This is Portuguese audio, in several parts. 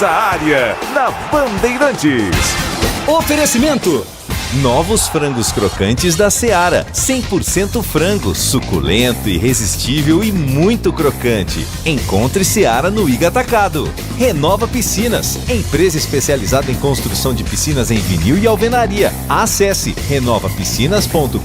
Nossa Área, na Bandeirantes. Oferecimento: novos frangos crocantes da Seara. 100% frango, suculento, irresistível e muito crocante. Encontre Seara no Iga Atacado. Renova Piscinas, empresa especializada em construção de piscinas em vinil e alvenaria. Acesse renovapiscinas.com.br.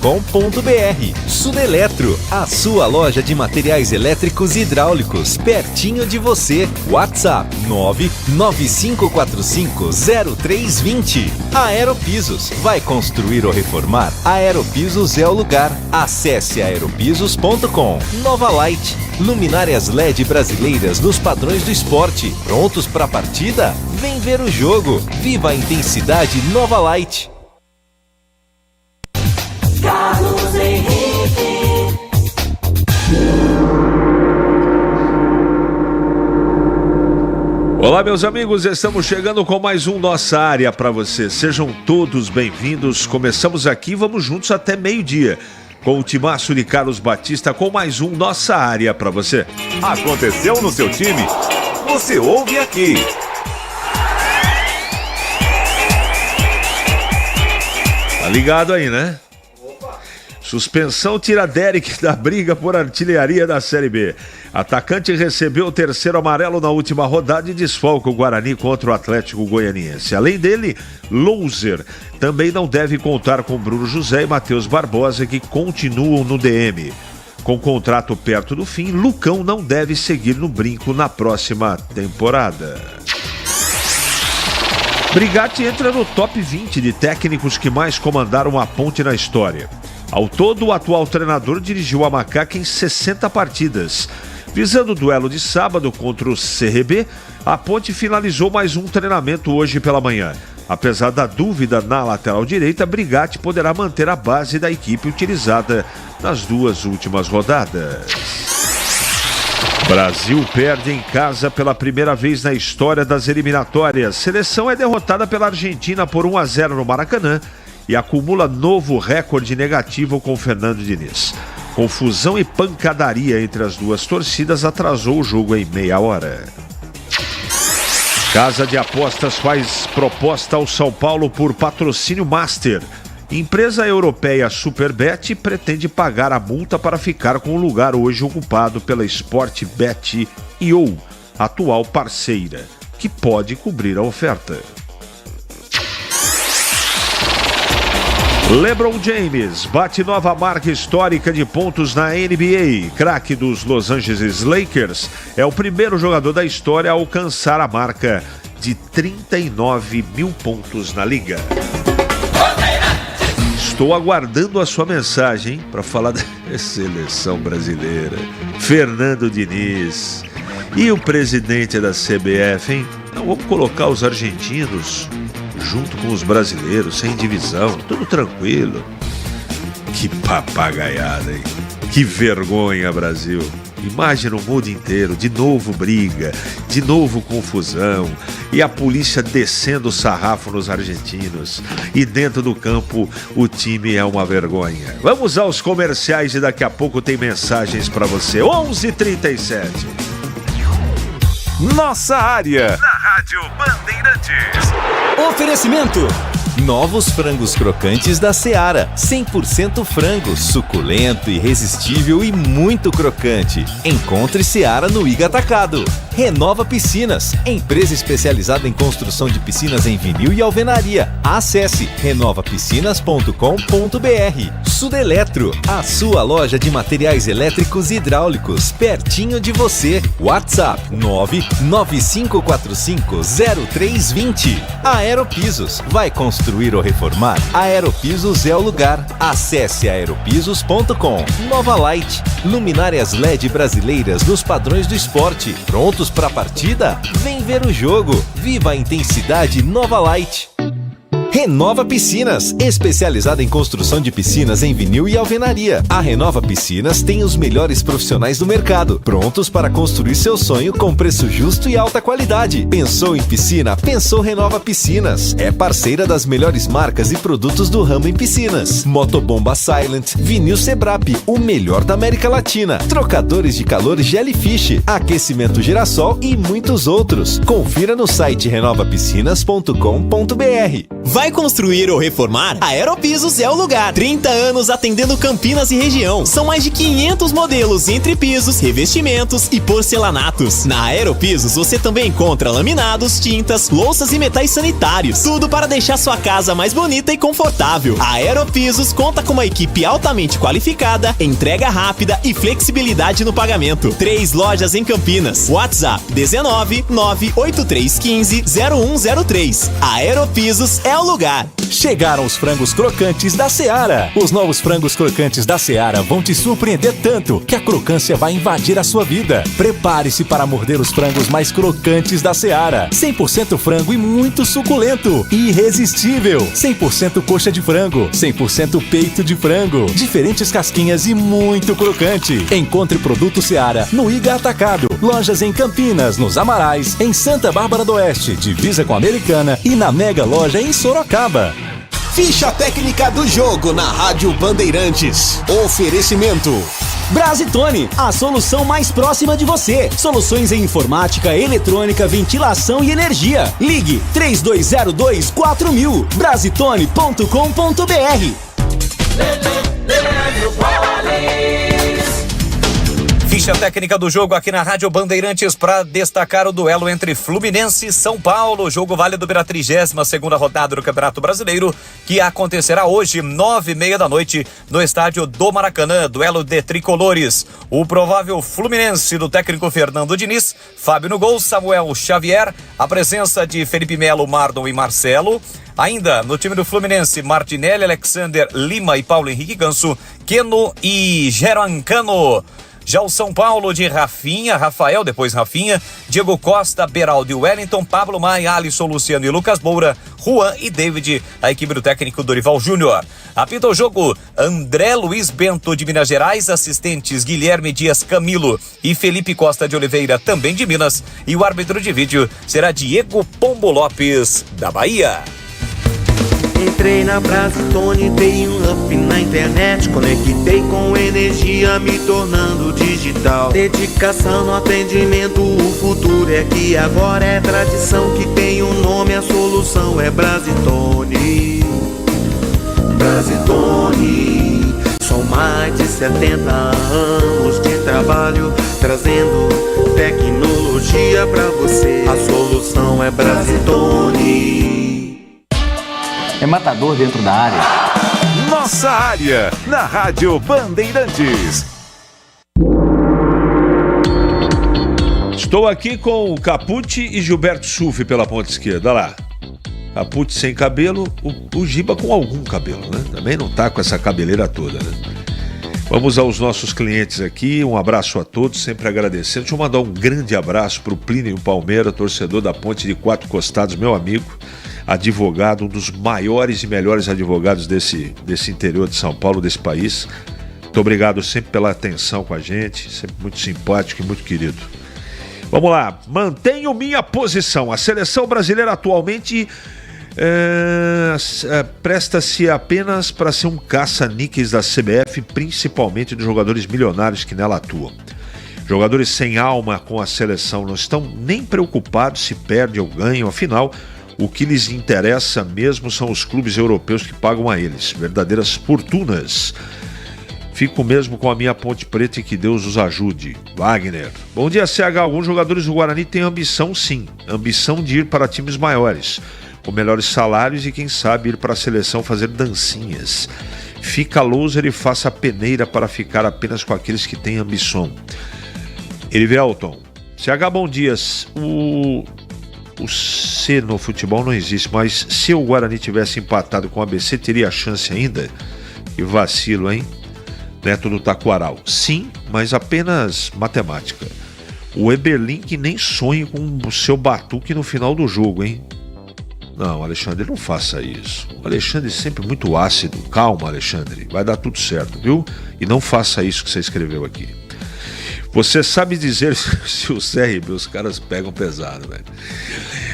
Sudeletro, a sua loja de materiais elétricos e hidráulicos, pertinho de você. WhatsApp 995450320. Aeropisos, vai construir ou reformar? Aeropisos é o lugar. Acesse aeropisos.com. Nova Light, luminárias LED brasileiras nos padrões do esporte. Prontos para a partida? Vem ver o jogo. Viva a intensidade Nova Light. Carlos Henrique. Olá, meus amigos, estamos chegando com mais um Nossa Área para você. Sejam todos bem-vindos. Começamos aqui, vamos juntos até meio-dia, com o timaço de Carlos Batista, com mais um Nossa Área para você. Aconteceu no seu time? Você ouve aqui. Tá ligado aí, né? Suspensão tira Derek da briga por artilharia da Série B. Atacante recebeu o terceiro amarelo na última rodada e desfalca o Guarani contra o Atlético Goianiense. Além dele, Louser também não deve contar com Bruno José e Matheus Barbosa, que continuam no DM. Com contrato perto do fim, Lucão não deve seguir no brinco na próxima temporada. Brigatti entra no top 20 de técnicos que mais comandaram a Ponte na história. Ao todo, o atual treinador dirigiu a Macaca em 60 partidas. Visando o duelo de sábado contra o CRB, a Ponte finalizou mais um treinamento hoje pela manhã. Apesar da dúvida na lateral direita, Brigatti poderá manter a base da equipe utilizada nas duas últimas rodadas. Brasil perde em casa pela primeira vez na história das eliminatórias. Seleção é derrotada pela Argentina por 1-0 no Maracanã e acumula novo recorde negativo com Fernando Diniz. Confusão e pancadaria entre as duas torcidas atrasou o jogo em meia hora. Casa de Apostas faz proposta ao São Paulo por patrocínio Master. Empresa europeia Superbet pretende pagar a multa para ficar com o lugar hoje ocupado pela Sportbet.io, atual parceira, que pode cobrir a oferta. LeBron James bate nova marca histórica de pontos na NBA. Craque dos Los Angeles Lakers, é o primeiro jogador da história a alcançar a marca de 39 mil pontos na liga. Estou aguardando a sua mensagem para falar da seleção brasileira. Fernando Diniz e o presidente da CBF, hein? Não, vamos colocar os argentinos junto com os brasileiros, sem divisão, tudo tranquilo. Que papagaiada, hein? Que vergonha, Brasil. Imagina o mundo inteiro, de novo briga, de novo confusão, e a polícia descendo o sarrafo nos argentinos. E dentro do campo, o time é uma vergonha. Vamos aos comerciais e daqui a pouco tem mensagens para você. 11h37. Nossa Área, na Rádio Bandeirantes. Oferecimento: novos frangos crocantes da Seara. 100% frango, suculento, irresistível e muito crocante. Encontre Seara no Iga Atacado. Renova Piscinas, empresa especializada em construção de piscinas em vinil e alvenaria. Acesse renovapiscinas.com.br. Sudeletro, a sua loja de materiais elétricos e hidráulicos, pertinho de você. WhatsApp 995450320. Aeropisos, vai construir ou reformar? Aeropisos é o lugar. Acesse aeropisos.com. Nova Light, luminárias LED brasileiras nos padrões do esporte. Prontos para a partida? Vem ver o jogo. Viva a intensidade Nova Light. Renova Piscinas, especializada em construção de piscinas em vinil e alvenaria. A Renova Piscinas tem os melhores profissionais do mercado, prontos para construir seu sonho com preço justo e alta qualidade. Pensou em piscina? Pensou Renova Piscinas. É parceira das melhores marcas e produtos do ramo em piscinas. Motobomba Silent, Vinil Sebrap, o melhor da América Latina. Trocadores de calor Jellyfish, aquecimento Girassol e muitos outros. Confira no site renovapiscinas.com.br. Vai construir ou reformar? A Aeropisos é o lugar. 30 anos atendendo Campinas e região. São mais de 500 modelos entre pisos, revestimentos e porcelanatos. Na Aeropisos você também encontra laminados, tintas, louças e metais sanitários. Tudo para deixar sua casa mais bonita e confortável. A Aeropisos conta com uma equipe altamente qualificada, entrega rápida e flexibilidade no pagamento. 3 lojas em Campinas. WhatsApp 19 98315 0103. A Aeropisos é o lugar. Chegaram os frangos crocantes da Seara. Os novos frangos crocantes da Seara vão te surpreender tanto que a crocância vai invadir a sua vida. Prepare-se para morder os frangos mais crocantes da Seara. 100% frango e muito suculento. Irresistível. 100% coxa de frango. 100% peito de frango. Diferentes casquinhas e muito crocante. Encontre produto Seara no Iga Atacado. Lojas em Campinas, nos Amarais, em Santa Bárbara do Oeste, divisa com a Americana e na Mega Loja em Sorocaba. Ficha técnica do jogo na Rádio Bandeirantes. Oferecimento Brasitone, a solução mais próxima de você. Soluções em informática, eletrônica, ventilação e energia. Ligue 3202-4000. Brasitone.com.br. Ficha técnica do jogo aqui na Rádio Bandeirantes para destacar o duelo entre Fluminense e São Paulo. Jogo válido pela 32ª rodada do Campeonato Brasileiro, que acontecerá hoje, 9h30 da noite, no estádio do Maracanã. Duelo de tricolores. O provável Fluminense do técnico Fernando Diniz, Fábio no gol, Samuel Xavier, a presença de Felipe Melo, Mardon e Marcelo. Ainda no time do Fluminense, Martinelli, Alexander, Lima e Paulo Henrique Ganso, Keno e Geroncano. Já o São Paulo de Rafinha, Rafael, depois Rafinha, Diego Costa, Beraldo e Wellington, Pablo Maia, Alisson, Luciano e Lucas Moura, Juan e David, a equipe do técnico Dorival Júnior. Apita o jogo André Luiz Bento de Minas Gerais, assistentes Guilherme Dias Camilo e Felipe Costa de Oliveira, também de Minas, e o árbitro de vídeo será Diego Pombo Lopes, da Bahia. Entrei na Brasitone, dei um up na internet, conectei com energia, me tornando digital. Dedicação no atendimento, o futuro é aqui agora, é tradição que tem um nome, a solução é Brasitone. Brasitone, são mais de 70 anos de trabalho, trazendo tecnologia pra você. A solução é Brasitone. É matador dentro da área. Nossa área, na Rádio Bandeirantes. Estou aqui com o Capucci e Gilberto Sulfi pela ponta esquerda. Olha lá. Capucci sem cabelo, o Giba com algum cabelo, né? Também não tá com essa cabeleira toda, né? Vamos aos nossos clientes aqui, um abraço a todos, sempre agradecendo. Deixa eu mandar um grande abraço para o Plínio Palmeira, torcedor da Ponte de Quatro Costados, meu amigo, advogado, um dos maiores e melhores advogados desse interior de São Paulo, desse país. Muito obrigado sempre pela atenção com a gente, sempre muito simpático e muito querido. Vamos lá, mantenho minha posição. A seleção brasileira atualmente presta-se apenas para ser um caça-níqueis da CBF, principalmente dos jogadores milionários que nela atuam. Jogadores sem alma com a seleção não estão nem preocupados se perde ou ganham, afinal, o que lhes interessa mesmo são os clubes europeus que pagam a eles, verdadeiras fortunas. Fico mesmo com a minha Ponte Preta e que Deus os ajude. Wagner. Bom dia, CH. Alguns jogadores do Guarani têm ambição, sim. Ambição de ir para times maiores, com melhores salários e, quem sabe, ir para a seleção fazer dancinhas. Fica loser e faça peneira para ficar apenas com aqueles que têm ambição. Erivelton. CH, bom dia. O C no futebol não existe, mas se o Guarani tivesse empatado com o ABC, teria chance ainda? Que vacilo, hein? Neto do Taquaral. Sim, mas apenas matemática. O Eberlin que nem sonha com o seu batuque no final do jogo, hein? Não, Alexandre, não faça isso. O Alexandre é sempre muito ácido. Calma, Alexandre, vai dar tudo certo, viu? E não faça isso que você escreveu aqui. Você sabe dizer se o CRB, os caras pegam pesado, velho.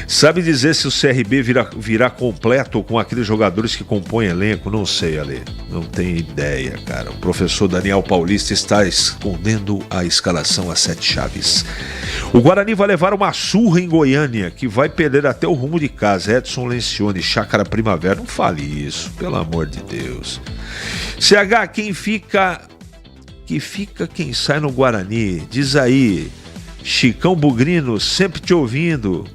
Sabe dizer se o CRB virá completo com aqueles jogadores que compõem elenco? Não sei, Ale. Não tenho ideia, cara. O professor Daniel Paulista está escondendo a escalação a 7 chaves. O Guarani vai levar uma surra em Goiânia, que vai perder até o rumo de casa. Edson Lencioni, Chácara Primavera. Não fale isso, pelo amor de Deus. CH, quem fica quem sai no Guarani. Diz aí, Chicão Bugrino, sempre te ouvindo.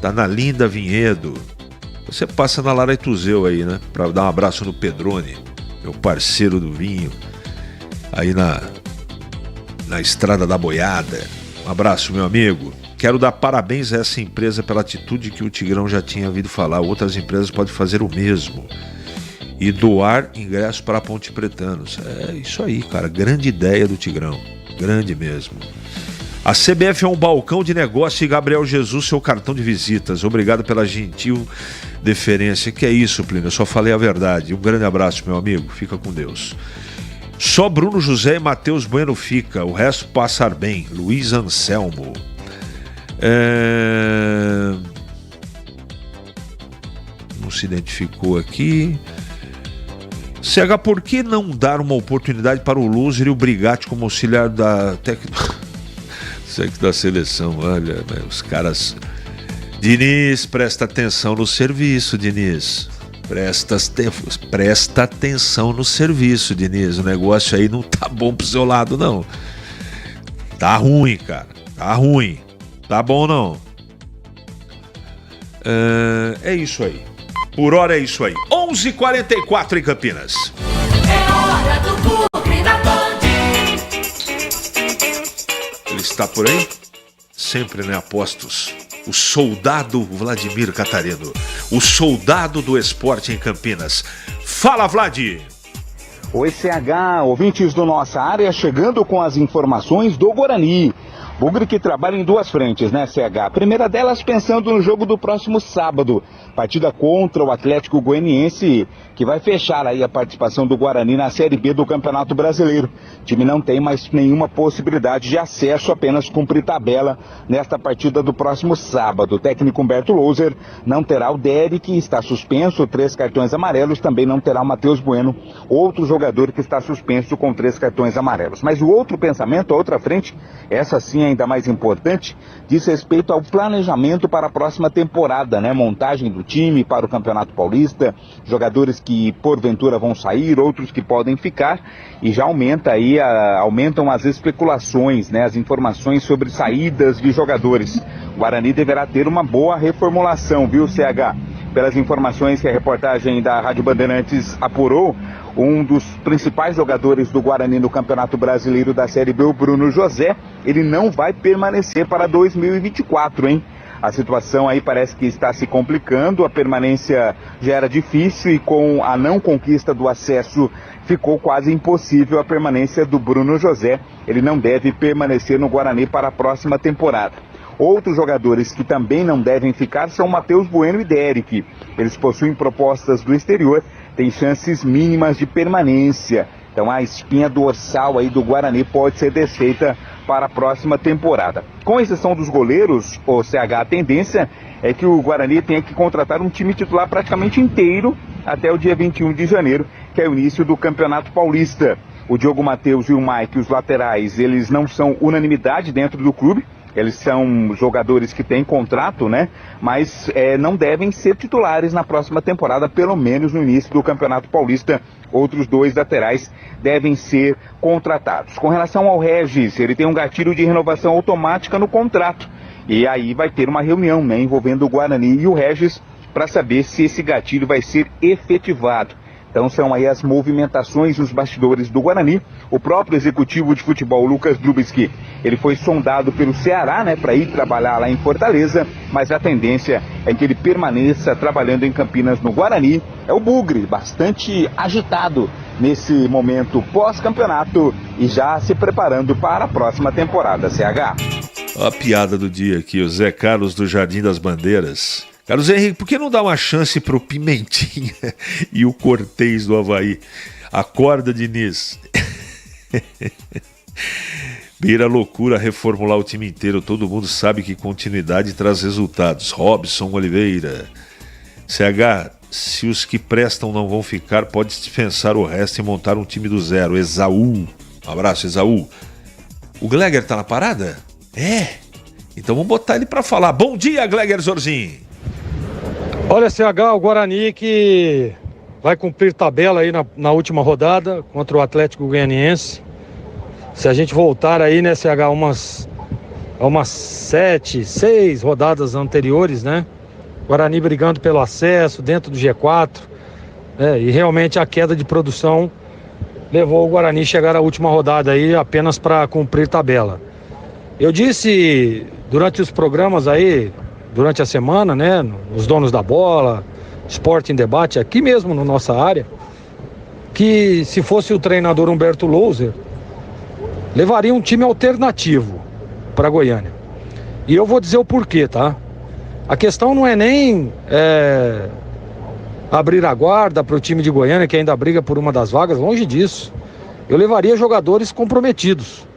Tá na Linda Vinhedo. Você passa na Lara Ituzeu aí, né? Pra dar um abraço no Pedrone, meu parceiro do vinho. Aí na Estrada da Boiada. Um abraço, meu amigo. Quero dar parabéns a essa empresa pela atitude que o Tigrão já tinha ouvido falar. Outras empresas podem fazer o mesmo. E doar ingresso para Ponte Pretanos. É isso aí, cara. Grande ideia do Tigrão. Grande mesmo. A CBF é um balcão de negócio e Gabriel Jesus, seu cartão de visitas. Obrigado pela gentil deferência. Que é isso, Plínio? Eu só falei a verdade. Um grande abraço, meu amigo. Fica com Deus. Só Bruno José e Matheus Bueno fica. O resto passar bem. Luiz Anselmo. Não se identificou aqui. CH, por que não dar uma oportunidade para o Loser e o Brigatti como auxiliar da técnica da seleção? Olha, os caras... Diniz, presta atenção no serviço, Diniz. Presta atenção no serviço, Diniz. O negócio aí não tá bom pro seu lado, não. Tá ruim, cara. Tá ruim. Tá bom, não. É isso aí. Por hora é isso aí. 11h44 em Campinas. É hora do Bugre da Band. Ele está por aí? Sempre, né, apostos? O soldado Vladimir Catarino. O soldado do esporte em Campinas. Fala, Vlad! Oi, CH, ouvintes do Nossa Área, chegando com as informações do Guarani. Bugre que trabalha em duas frentes, né, CH? A primeira delas pensando no jogo do próximo sábado, partida contra o Atlético Goianiense, que vai fechar aí a participação do Guarani na Série B do Campeonato Brasileiro. O time não tem mais nenhuma possibilidade de acesso, apenas cumprir tabela nesta partida do próximo sábado. O técnico Humberto Loser não terá o Derek, que está suspenso, 3 cartões amarelos, também não terá o Matheus Bueno, outro jogador que está suspenso com 3 cartões amarelos. Mas o outro pensamento, a outra frente, essa sim ainda mais importante, diz respeito ao planejamento para a próxima temporada, né? Montagem do time para o Campeonato Paulista, jogadores que porventura vão sair, outros que podem ficar, e já aumentam as especulações, né? As informações sobre saídas de jogadores. O Guarani deverá ter uma boa reformulação, viu, CH? Pelas informações que a reportagem da Rádio Bandeirantes apurou, um dos principais jogadores do Guarani no Campeonato Brasileiro da Série B, o Bruno José, ele não vai permanecer para 2024, hein? A situação aí parece que está se complicando, a permanência já era difícil e com a não conquista do acesso ficou quase impossível a permanência do Bruno José. Ele não deve permanecer no Guarani para a próxima temporada. Outros jogadores que também não devem ficar são Matheus Bueno e Derek. Eles possuem propostas do exterior, têm chances mínimas de permanência. Então a espinha dorsal aí do Guarani pode ser desfeita para a próxima temporada. Com exceção dos goleiros, o CH, a tendência é que o Guarani tenha que contratar um time titular praticamente inteiro até o dia 21 de janeiro, que é o início do Campeonato Paulista. O Diogo Matheus e o Mike, os laterais, eles não são unanimidade dentro do clube. Eles são jogadores que têm contrato, né? Mas não devem ser titulares na próxima temporada, pelo menos no início do Campeonato Paulista. Outros 2 laterais devem ser contratados. Com relação ao Regis, ele tem um gatilho de renovação automática no contrato. E aí vai ter uma reunião, né, envolvendo o Guarani e o Regis para saber se esse gatilho vai ser efetivado. Então são aí as movimentações nos bastidores do Guarani. O próprio executivo de futebol, Lucas Drubski, ele foi sondado pelo Ceará, né, para ir trabalhar lá em Fortaleza, mas a tendência é que ele permaneça trabalhando em Campinas no Guarani. É o Bugre, bastante agitado nesse momento pós-campeonato e já se preparando para a próxima temporada, CH. A piada do dia aqui, o Zé Carlos do Jardim das Bandeiras. Carlos Henrique, por que não dá uma chance pro Pimentinha e o Cortez do Avaí? Acorda, Diniz. Beira loucura reformular o time inteiro. Todo mundo sabe que continuidade traz resultados. Robson Oliveira. CH, se os que prestam não vão ficar, pode dispensar o resto e montar um time do zero. Esaú. Um abraço, Esaú. O Gleger tá na parada? É. Então vamos botar ele pra falar. Bom dia, Gleger Zorzin. Olha, CH, o Guarani que vai cumprir tabela aí na última rodada contra o Atlético Goianiense. Se a gente voltar aí, né, CH, umas 7, 6 rodadas anteriores, né? Guarani brigando pelo acesso, dentro do G4. E realmente a queda de produção levou o Guarani a chegar à última rodada aí apenas para cumprir tabela. Eu disse durante os programas aí, durante a semana, né, os donos da bola, Esporte em Debate, aqui mesmo na nossa área, que se fosse o treinador Humberto Louser, levaria um time alternativo para Goiânia. E eu vou dizer o porquê, tá? A questão não é nem abrir a guarda para o time de Goiânia, que ainda briga por uma das vagas, longe disso. Eu levaria jogadores comprometidos,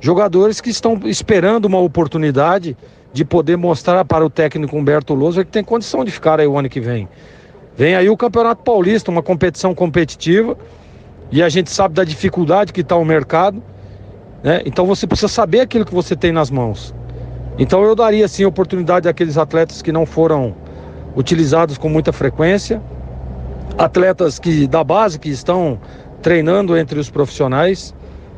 jogadores que estão esperando uma oportunidade de poder mostrar para o técnico Humberto Louser que tem condição de ficar aí o ano que vem. Vem aí o Campeonato Paulista, uma competição competitiva, e a gente sabe da dificuldade que está o mercado, né? Então você precisa saber aquilo que você tem nas mãos. Então eu daria sim oportunidade àqueles atletas que não foram utilizados com muita frequência, atletas da base que estão treinando entre os profissionais,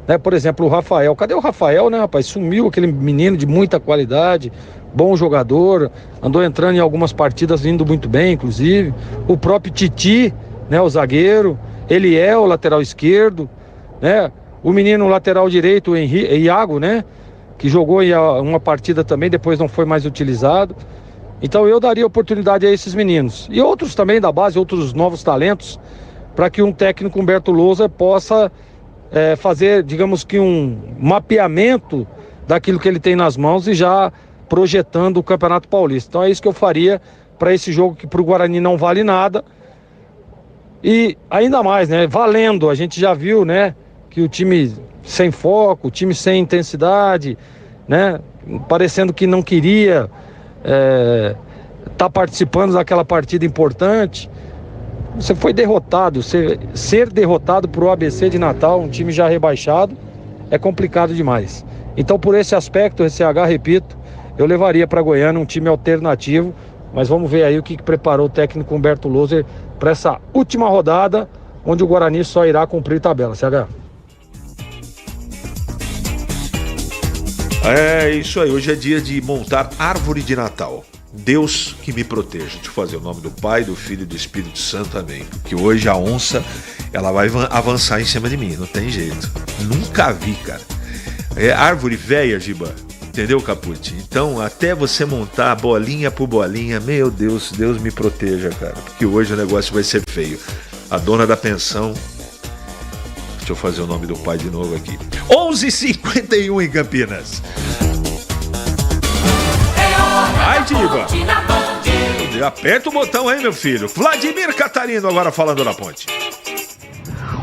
né? Por exemplo, o Rafael. Cadê o Rafael, né, rapaz? Sumiu, aquele menino de muita qualidade, bom jogador, andou entrando em algumas partidas, vindo muito bem, inclusive. O próprio Titi, né, o zagueiro, ele é o lateral esquerdo, né? O menino lateral direito, o Iago, né, que jogou em uma partida também, depois não foi mais utilizado. Então eu daria oportunidade a esses meninos. E outros também da base, outros novos talentos, para que um técnico Humberto Louser possa fazer, digamos que um mapeamento daquilo que ele tem nas mãos e já projetando o Campeonato Paulista. Então é isso que eu faria para esse jogo que para o Guarani não vale nada. E ainda mais, né, valendo, a gente já viu, né, que o time sem foco, o time sem intensidade, né, parecendo que não queria tá participando daquela partida importante. Você foi derrotado, ser derrotado por o ABC de Natal, um time já rebaixado, é complicado demais. Então por esse aspecto, CH, repito, eu levaria para Goiânia um time alternativo, mas vamos ver aí o que preparou o técnico Humberto Louser para essa última rodada, onde o Guarani só irá cumprir tabela, CH. É isso aí, hoje é dia de montar árvore de Natal. Deus que me proteja. Deixa eu fazer o nome do Pai, do Filho e do Espírito Santo, amém. Porque hoje a onça, ela vai avançar em cima de mim, não tem jeito. Nunca vi, cara. É árvore velha, Giba. Entendeu, Capucci? Então, até você montar bolinha por bolinha, meu Deus, Deus me proteja, cara. Porque hoje o negócio vai ser feio. A dona da pensão... Deixa eu fazer o nome do pai de novo aqui. 11h51 em Campinas. Ai, Diva. Aperta o botão aí, meu filho. Vladimir Catarino agora falando na ponte.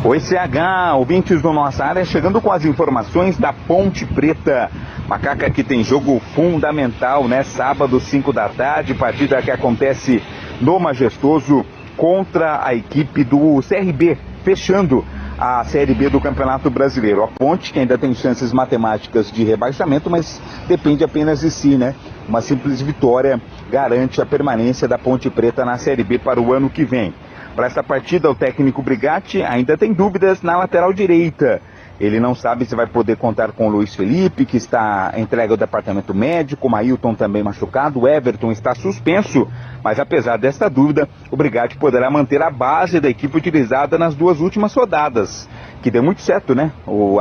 Oi, CH, ouvintes do Nossa Área, chegando com as informações da Ponte Preta. Macaca que tem jogo fundamental, né? Sábado, 5 da tarde, partida que acontece no Majestoso contra a equipe do CRB, fechando a Série B do Campeonato Brasileiro. A Ponte, que ainda tem chances matemáticas de rebaixamento, mas depende apenas de si, né? Uma simples vitória garante a permanência da Ponte Preta na Série B para o ano que vem. Para essa partida, o técnico Brigatti ainda tem dúvidas na lateral direita. Ele não sabe se vai poder contar com o Luiz Felipe, que está entregue ao departamento médico, o Mailton também machucado, o Everton está suspenso, mas apesar desta dúvida, o Brigatti poderá manter a base da equipe utilizada nas duas últimas rodadas, que deu muito certo, né?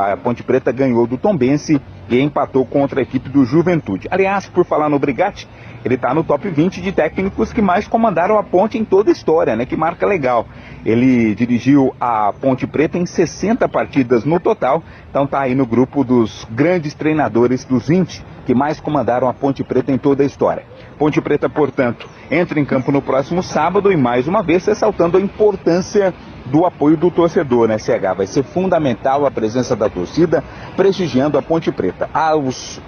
A Ponte Preta ganhou do Tombense e empatou contra a equipe do Juventude. Aliás, por falar no Brigatti, ele está no top 20 de técnicos que mais comandaram a Ponte em toda a história, né? Que marca legal. Ele dirigiu a Ponte Preta em 60 partidas no total, então está aí no grupo dos grandes treinadores dos 20 que mais comandaram a Ponte Preta em toda a história. Ponte Preta, portanto, entra em campo no próximo sábado e, mais uma vez, ressaltando a importância do apoio do torcedor, né, CH? Vai ser fundamental a presença da torcida prestigiando a Ponte Preta. Aos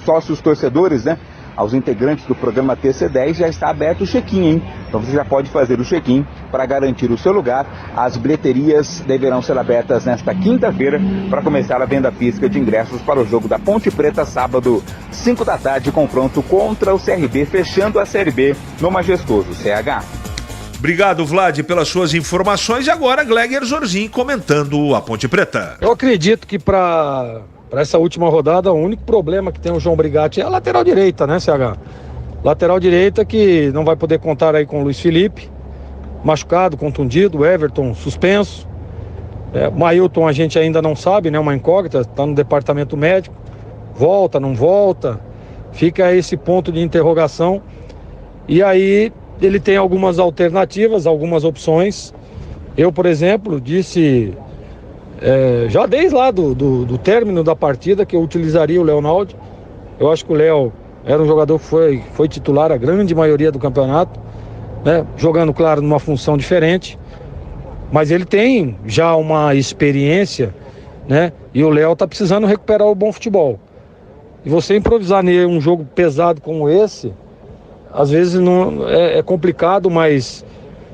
sócios torcedores, né, aos integrantes do programa TC10 já está aberto o check-in, hein? Então você já pode fazer o check-in para garantir o seu lugar. As bilheterias deverão ser abertas nesta quinta-feira para começar a venda física de ingressos para o jogo da Ponte Preta, sábado, 5 da tarde, confronto contra o CRB, fechando a Série B no majestoso CH. Obrigado, Vlad, pelas suas informações. E agora, Gleger Zorzin comentando a Ponte Preta. Eu acredito que para essa última rodada, o único problema que tem o João Brigatti é a lateral direita, né, CH? Lateral direita que não vai poder contar aí com o Luiz Felipe, machucado, contundido, o Everton suspenso. O Mailton a gente ainda não sabe, né, uma incógnita, está no departamento médico. Volta, não volta, fica esse ponto de interrogação. E aí ele tem algumas alternativas, algumas opções. Eu, por exemplo, disse... já desde lá do término da partida que eu utilizaria o Leonaldo. Eu acho que o Léo era um jogador que foi titular a grande maioria do campeonato, né? Jogando, claro, numa função diferente, mas ele tem já uma experiência, né? E o Léo tá precisando recuperar o bom futebol. E você improvisar nele um jogo pesado como esse, às vezes não é complicado, mas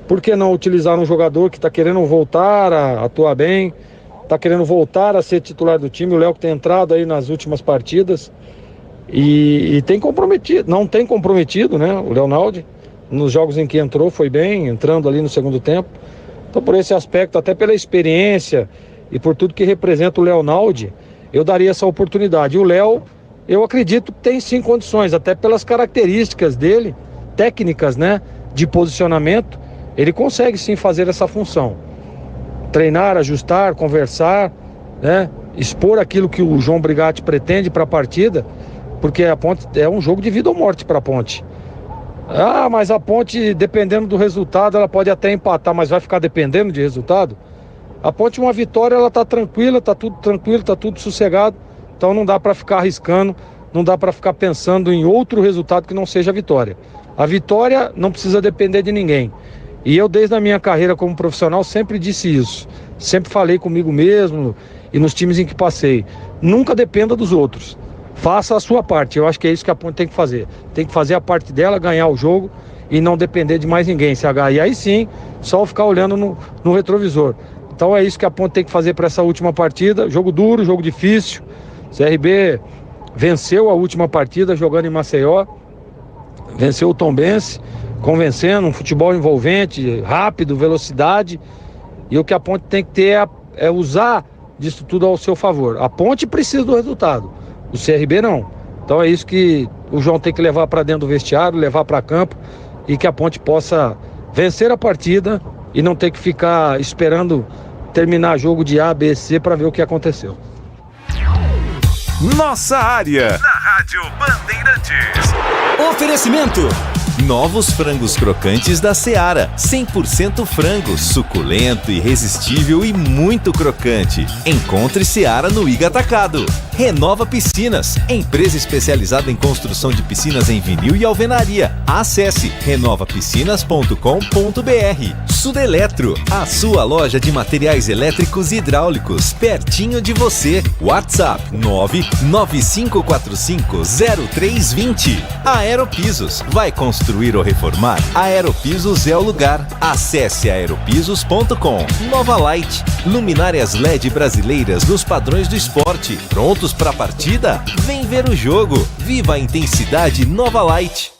por que não utilizar um jogador que está querendo voltar a atuar bem, está querendo voltar a ser titular do time? O Léo que tem entrado aí nas últimas partidas e tem comprometido, não tem comprometido, né? O Leonaldo, nos jogos em que entrou, foi bem, entrando ali no segundo tempo. Então, por esse aspecto, até pela experiência e por tudo que representa o Leonaldo, eu daria essa oportunidade. E o Léo, eu acredito que tem sim condições, até pelas características dele, técnicas, né? De posicionamento, ele consegue sim fazer essa função. Treinar, ajustar, conversar, né? Expor aquilo que o João Brigatti pretende para a partida, porque a Ponte é um jogo de vida ou morte para a Ponte. Mas a Ponte, dependendo do resultado, ela pode até empatar, mas vai ficar dependendo de resultado? A Ponte, uma vitória, ela tá tranquila, tá tudo tranquilo, tá tudo sossegado, então não dá para ficar arriscando, não dá para ficar pensando em outro resultado que não seja a vitória. A vitória não precisa depender de ninguém. E eu, desde a minha carreira como profissional, sempre disse isso. Sempre falei comigo mesmo e nos times em que passei. Nunca dependa dos outros. Faça a sua parte. Eu acho que é isso que a Ponte tem que fazer. Tem que fazer a parte dela, ganhar o jogo e não depender de mais ninguém, CH. E aí sim, só ficar olhando no retrovisor. Então é isso que a Ponte tem que fazer para essa última partida. Jogo duro, jogo difícil. CRB venceu a última partida jogando em Maceió. Venceu o Tombense, convencendo, um futebol envolvente, rápido, velocidade. E o que a Ponte tem que ter é usar disso tudo ao seu favor. A Ponte precisa do resultado, o CRB não. Então é isso que o João tem que levar para dentro do vestiário, levar para campo, e que a Ponte possa vencer a partida e não ter que ficar esperando terminar jogo de A, B, C para ver o que aconteceu. Nossa área, na Rádio Bandeirantes. Oferecimento: novos frangos crocantes da Seara. 100% frango, suculento, irresistível e muito crocante. Encontre Seara no Iga Atacado. Renova Piscinas, empresa especializada em construção de piscinas em vinil e alvenaria. Acesse renovapiscinas.com.br. Sudeletro, a sua loja de materiais elétricos e hidráulicos, pertinho de você. WhatsApp 995450320. Aeropisos, vai construir ou reformar? Aeropisos é o lugar. Acesse aeropisos.com. Nova Light, luminárias LED brasileiras nos padrões do esporte. Prontos para a partida? Vem ver o jogo. Viva a intensidade Nova Light.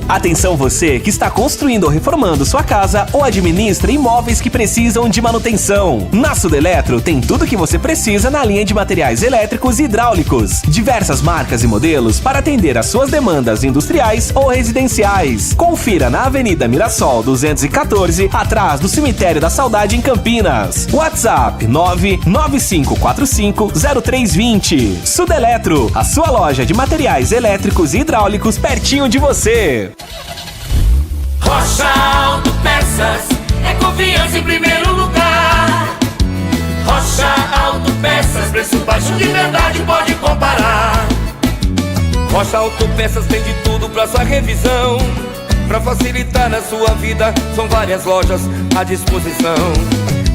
Atenção você que está construindo ou reformando sua casa ou administra imóveis que precisam de manutenção. Na Sudeletro tem tudo que você precisa na linha de materiais elétricos e hidráulicos. Diversas marcas e modelos para atender às suas demandas industriais ou residenciais. Confira na Avenida Mirassol 214, atrás do Cemitério da Saudade em Campinas. WhatsApp 995450320. Sudeletro, a sua loja de materiais elétricos e hidráulicos pertinho de você. Rocha Autopeças é confiança em primeiro lugar. Rocha Autopeças, preço baixo de verdade, pode comparar. Rocha Autopeças tem de tudo pra sua revisão. Pra facilitar na sua vida, são várias lojas à disposição.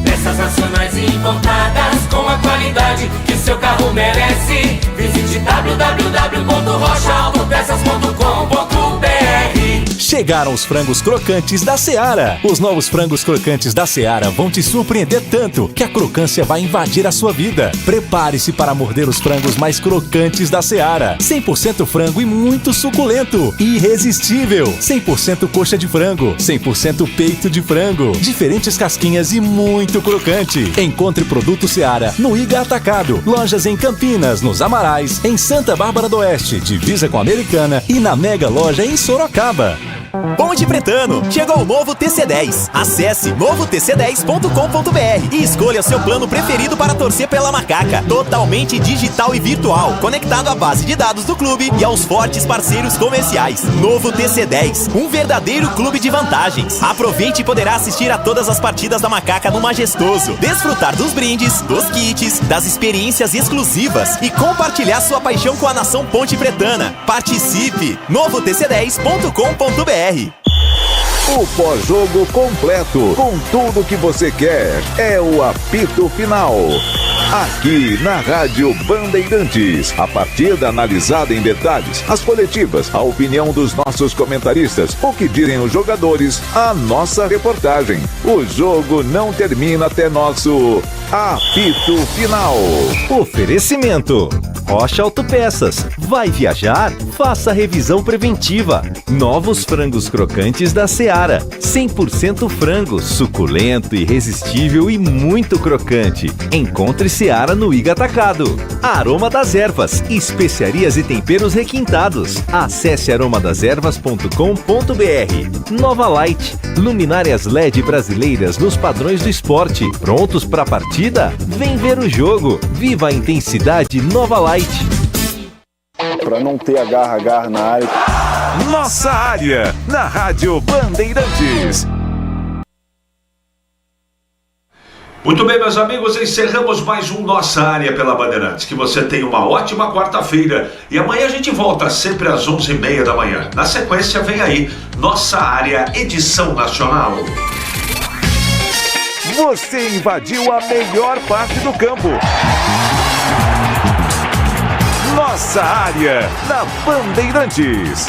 Peças nacionais e importadas com a qualidade que o seu carro merece. Visite www.rochaautopeças.com.br. Chegaram os frangos crocantes da Seara. Os novos frangos crocantes da Seara vão te surpreender tanto que a crocância vai invadir a sua vida. Prepare-se para morder os frangos mais crocantes da Seara. 100% frango e muito suculento. Irresistível. 100% coxa de frango. 100% peito de frango. Diferentes casquinhas e muito crocante. Encontre produto Seara no Iga Atacado. Lojas em Campinas, nos Amarais, em Santa Bárbara do Oeste, divisa com a Americana e na Mega Loja em Sorocaba. Ponte Pretano, chegou o novo TC10. Acesse novotc10.com.br e escolha seu plano preferido para torcer pela Macaca. Totalmente digital e virtual, conectado à base de dados do clube e aos fortes parceiros comerciais. Novo TC10, um verdadeiro clube de vantagens. Aproveite e poderá assistir a todas as partidas da Macaca no Majestoso, desfrutar dos brindes, dos kits, das experiências exclusivas e compartilhar sua paixão com a nação ponte pretana. Participe! novotc10.com.br. O pós-jogo completo, com tudo que você quer, é o apito final. Aqui na Rádio Bandeirantes, a partida analisada em detalhes, as coletivas, a opinião dos nossos comentaristas, o que dizem os jogadores, a nossa reportagem. O jogo não termina até nosso apito final. Oferecimento: Rocha Autopeças. Vai viajar? Faça revisão preventiva. Novos frangos crocantes da Seara. 100% frango, suculento, irresistível e muito crocante. Encontre Seara no Iga Atacado. Aroma das Ervas. Especiarias e temperos requintados. Acesse aromadeservas.com.br. Nova Light. Luminárias LED brasileiras nos padrões do esporte. Prontos para a partida? Vem ver o jogo. Viva a intensidade Nova Light. Para não ter agarra na área. Nossa área, na Rádio Bandeirantes. Muito bem, meus amigos, encerramos mais um Nossa Área pela Bandeirantes. Que você tenha uma ótima quarta-feira. E amanhã a gente volta sempre às 11h30 da manhã. Na sequência vem aí Nossa Área, edição nacional. Você invadiu a melhor parte do campo. Nossa Área, na Bandeirantes.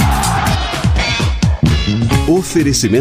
Oferecimento